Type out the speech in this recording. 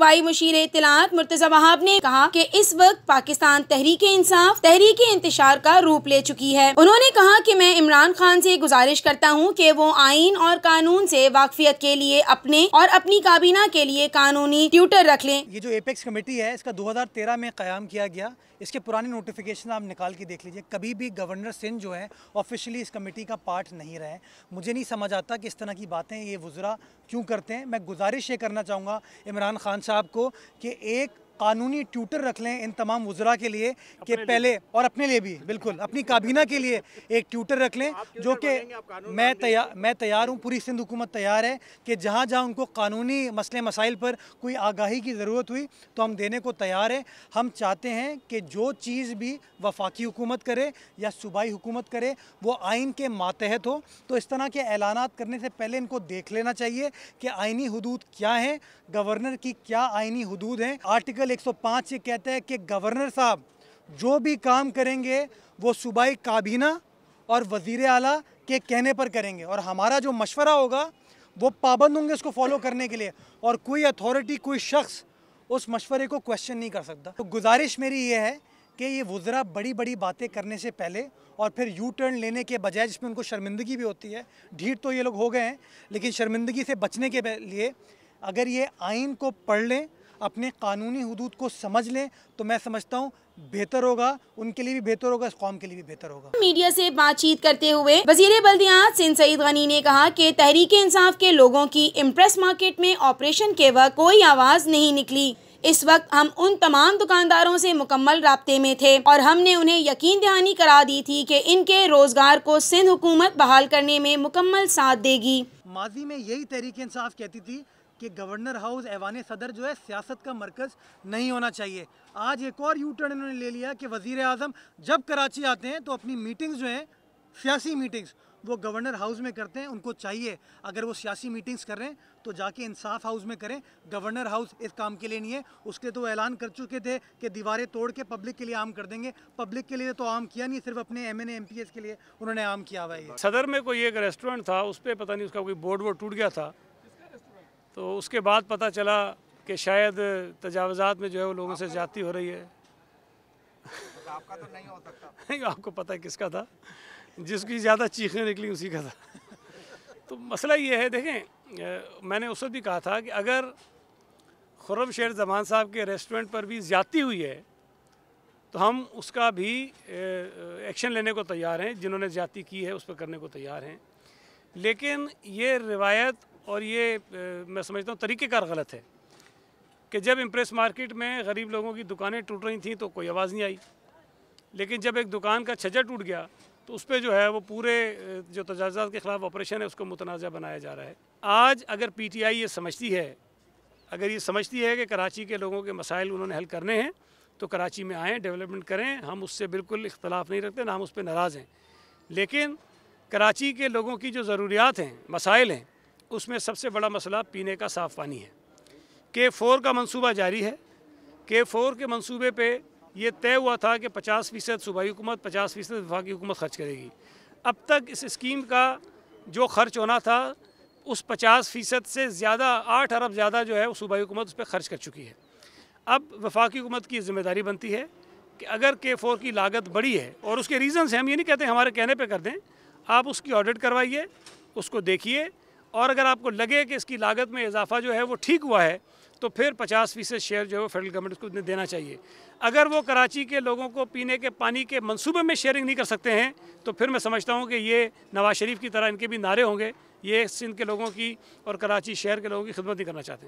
सूबाई मुशीर इत्तलात मुर्तज़ा वहाब ने कहा कि इस वक्त पाकिस्तान तहरीक इंसाफ तहरीक इंतशार का रूप ले चुकी है। उन्होंने कहा कि मैं इमरान खान से गुजारिश करता हूँ कि वो आइन और कानून से वाकफियत के लिए अपने और अपनी काबीना के लिए कानूनी ट्यूटर रख लें। ये जो एपेक्स कमेटी है इसका 2013 में क़याम किया गया। इसके पुराने नोटिफिकेशन आप निकाल के देख लीजिए। कभी भी गवर्नर सिंध जो है ऑफिशियली इस कमेटी का पार्ट नहीं रहे। मुझे नहीं समझ आता कि इस तरह की बातें ये वज़रा क्यों करते हैं। मैं गुजारिश ये करना चाहूँगा इमरान खान साहब को कि एक कानूनी ट्यूटर रख लें इन तमाम वज़रा के लिए कि पहले, और अपने लिए भी बिल्कुल अपनी काबीना के लिए एक ट्यूटर रख लें जो कि मैं तैयार हूँ। पूरी सिंध हुकूमत तैयार है कि जहाँ जहाँ उनको कानूनी मसले मसाइल पर कोई आगाही की ज़रूरत हुई तो हम देने को तैयार हैं। हम चाहते हैं कि जो चीज़ भी वफाकी हुकूमत करे या सूबाई हुकूमत करे वो आइन के मातहत हो। तो इस तरह के ऐलानात करने से पहले इनको देख लेना चाहिए कि आइनी हदूद क्या हैं, गवर्नर की क्या आइनी हदूद हैं। आर्टिकल 105 ये कहता है कि गवर्नर साहब जो भी काम करेंगे वो सूबाई काबीना और वज़ीर आला के कहने पर करेंगे और हमारा जो मशवरा होगा वो पाबंद होंगे उसको फॉलो करने के लिए, और कोई अथॉरिटी कोई शख्स उस मशवरे को क्वेश्चन नहीं कर सकता। तो गुजारिश मेरी ये है कि ये वज़रा बड़ी बड़ी बातें करने से पहले और फिर यू टर्न लेने के बजाय, जिसमें उनको शर्मिंदगी भी होती है, ढीठ तो ये लोग हो गए हैं, लेकिन शर्मिंदगी से बचने के लिए अगर ये आइन को पढ़ लें, अपने कानूनी हुदूद को समझ लें, तो मैं समझता हूँ बेहतर होगा, उनके लिए भी बेहतर होगा, इस कौम के लिए भी बेहतर होगा। मीडिया से बातचीत करते हुए वज़ीर बल्दियात सिंध सईद गनी ने कहा कि तहरीक इंसाफ के लोगों की इम्प्रेस मार्केट में ऑपरेशन के वक्त कोई आवाज़ नहीं निकली। इस वक्त हम उन तमाम दुकानदारों से मुकम्मल राब्ते में थे और हमने उन्हें यकीन दहानी करा दी थी कि इनके रोजगार को सिंध हुकूमत बहाल करने में मुकम्मल साथ देगी। माजी में यही तहरीक इंसाफ कहती थी कि गवर्नर हाउस ऐवान सदर जो है सियासत का मरकज़ नहीं होना चाहिए। आज एक और यू टर्न इन्होंने ले लिया कि वज़ीर आज़म जब कराची आते हैं तो अपनी मीटिंग्स जो हैं, सियासी मीटिंग्स, वो गवर्नर हाउस में करते हैं। उनको चाहिए अगर वो सियासी मीटिंग्स कर रहे हैं तो जाके इंसाफ हाउस में करें, गवर्नर हाउस इस काम के लिए नहीं है। उसके तो ऐलान कर चुके थे कि दीवारें तोड़ के पब्लिक के लिए आम कर देंगे। पब्लिक के लिए तो आम किया नहीं, सिर्फ अपने MNA MPs के लिए उन्होंने आम किया हुआ है। सदर में कोई एक रेस्टोरेंट था, उस पर पता नहीं उसका कोई बोर्ड वोर्ड टूट गया था, तो उसके बाद पता चला कि शायद तजावज़ात में जो है वो लोगों से ज़्यादती हो रही है। आपका तो नहीं हो सकता। नहीं, आपको पता है किसका था, जिसकी ज़्यादा चीखें निकली उसी का था। तो मसला ये है, देखें मैंने उस वक्त भी कहा था कि अगर खुर्रम शेर ज़मान साहब के रेस्टोरेंट पर भी ज़्यादती हुई है तो हम उसका भी एक्शन लेने को तैयार हैं। जिन्होंने ज़्यादती की है उस पर करने को तैयार हैं। लेकिन ये रिवायत और ये मैं समझता हूँ तरीक़ेकार गलत है कि जब इम्प्रेस मार्केट में गरीब लोगों की दुकानें टूट रही थीं तो कोई आवाज़ नहीं आई, लेकिन जब एक दुकान का छज्जा टूट गया तो उस पर जो है वो पूरे जो तजावुज़ात के ख़िलाफ़ ऑपरेशन है उसको मुतनाज़ा बनाया जा रहा है। आज अगर PTI ये समझती है, अगर ये समझती है कि कराची के लोगों के मसाइल उन्होंने हल करने हैं तो कराची में आएँ, डेवलपमेंट करें। हम उससे बिल्कुल इख्तलाफ नहीं रखते, ना हम उस पर नाराज़ हैं। लेकिन कराची के लोगों की जो ज़रूरियात हैं, मसाइल हैं, उसमें सबसे बड़ा मसला पीने का साफ़ पानी है। K4 का मंसूबा जारी है। K4 के मंसूबे पे ये तय हुआ था कि 50% सूबाई हुकूमत, 50% वफाकी हुकूमत खर्च करेगी। अब तक इस स्कीम का जो खर्च होना था उस 50% से ज़्यादा, 8 अरब ज़्यादा जो है वो सूबाई हुकूमत उस पर खर्च कर चुकी है। अब वफाकी हुकूमत की ज़िम्मेदारी बनती है कि अगर K4 की लागत बढ़ी है, और उसके रीज़न्स हैं, हम ये नहीं कहते हमारे कहने पर कर दें, आप उसकी ऑडिट करवाइए, उसको देखिए, और अगर आपको लगे कि इसकी लागत में इजाफा जो है वो ठीक हुआ है तो फिर 50% शेयर जो है वो फेडरल गवर्नमेंट को देना चाहिए। अगर वो कराची के लोगों को पीने के पानी के मंसूबे में शेयरिंग नहीं कर सकते हैं तो फिर मैं समझता हूँ कि ये नवाज शरीफ की तरह इनके भी नारे होंगे, ये सिंध के लोगों की और कराची शहर के लोगों की खिदमत नहीं करना चाहते।